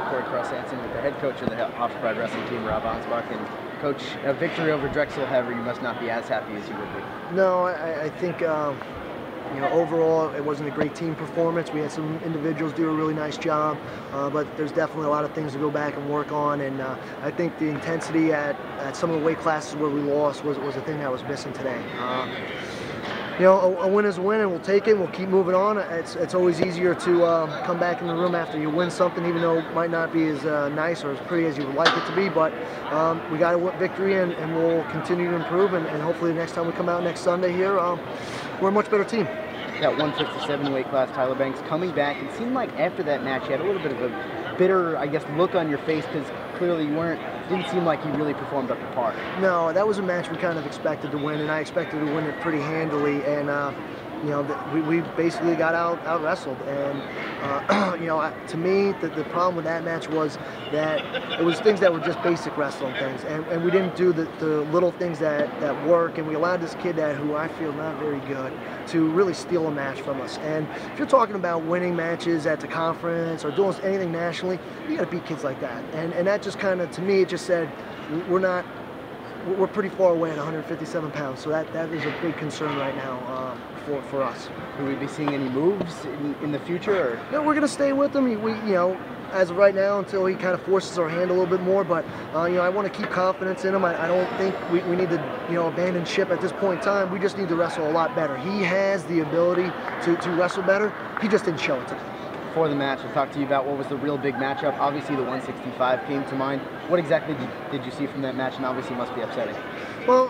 Corey Cross-Hansen with the head coach of the Hofstra wrestling team, Rob Ansbach, and coach, a victory over Drexel, however, you must not be as happy as you would be. No, I think overall it wasn't a great team performance. We had some individuals do a really nice job, but there's definitely a lot of things to go back and work on. And I think the intensity at some of the weight classes where we lost was a thing that was missing today. A win is a win, and we'll take it, and we'll keep moving on. It's always easier to come back in the room after you win something, even though it might not be as nice or as pretty as you would like it to be. But we got a victory, and we'll continue to improve, and hopefully the next time we come out next Sunday here, we're a much better team. That 157 weight class, Tyler Banks, coming back, it seemed like after that match you had a little bit of a bitter, I guess, look on your face, because clearly you didn't seem like you really performed up to par. No, that was a match we kind of expected to win, and I expected to win it pretty handily, and we basically got out wrestled. And to me, the problem with that match was that it was things that were just basic wrestling things, and we didn't do the little things that work, and we allowed this kid who I feel not very good to really steal a match from us. And if you're talking about winning matches at the conference or doing anything nationally, you got to beat kids like that. And that just kind of, to me, it just said we're pretty far away at 157 pounds, so that is a big concern right now for us. Will we be seeing any moves in the future? Or? No, we're going to stay with him. As of right now, until he kind of forces our hand a little bit more. But I want to keep confidence in him. I don't think we need to abandon ship at this point in time. We just need to wrestle a lot better. He has the ability to wrestle better. He just didn't show it today. Before the match, we'll talk to you about what was the real big matchup. Obviously, the 165 came to mind. What exactly did you see from that match? And obviously, must be upsetting. Well,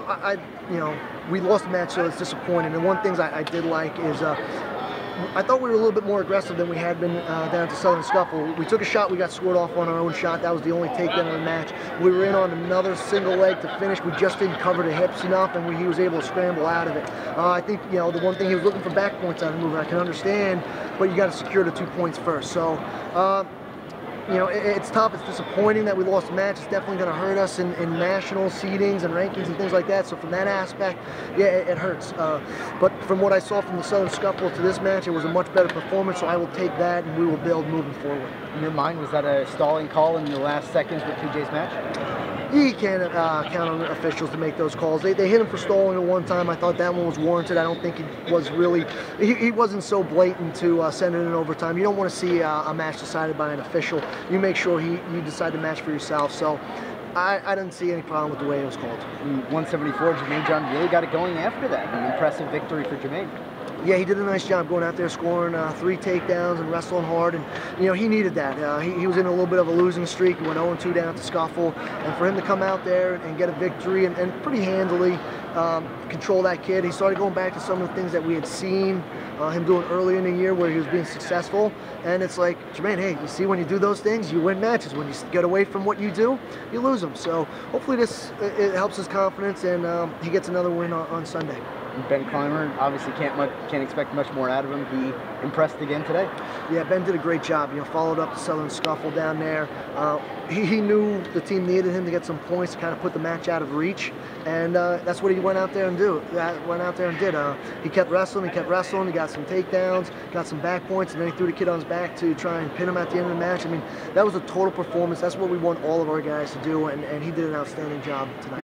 we lost the match, so it's disappointing. And one thing I did like is I thought we were a little bit more aggressive than we had been down at the Southern Scuffle. We took a shot, we got scored off on our own shot. That was the only takedown of the match. We were in on another single leg to finish. We just didn't cover the hips enough, and he was able to scramble out of it. I think the one thing, he was looking for back points on the move, and I can understand, but you got to secure the 2 points first. So it's tough. It's disappointing that we lost the match. It's definitely going to hurt us in national seedings and rankings and things like that. So from that aspect, yeah, it hurts. But from what I saw from the Southern Scuffle to this match, it was a much better performance. So I will take that, and we will build moving forward. In your mind, was that a stalling call in the last seconds with PJ's match? You can't count on officials to make those calls. They hit him for stalling at one time. I thought that one was warranted. I don't think he was really, he wasn't so blatant to send it in overtime. You don't want to see a match decided by an official. You make sure you decide the match for yourself. So I didn't see any problem with the way it was called. In 174, Jermaine John really got it going after that. An impressive victory for Jermaine. Yeah, he did a nice job going out there, scoring 3 takedowns and wrestling hard, and he needed that. He was in a little bit of a losing streak. He went 0-2 down at the Scuffle, and for him to come out there and get a victory and pretty handily control that kid. He started going back to some of the things that we had seen him doing early in the year where he was being successful, and it's like, Jermaine, hey, you see, when you do those things, you win matches. When you get away from what you do, you lose them. So hopefully it helps his confidence, and he gets another win on Sunday. Ben Clymer, obviously can't expect much more out of him. He impressed again today. Yeah, Ben did a great job. Followed up the Southern Scuffle down there. He knew the team needed him to get some points to kind of put the match out of reach, and that's what he went out there and did. He kept wrestling. He got some takedowns, got some back points, and then he threw the kid on his back to try and pin him at the end of the match. I mean, that was a total performance. That's what we want all of our guys to do, and he did an outstanding job tonight.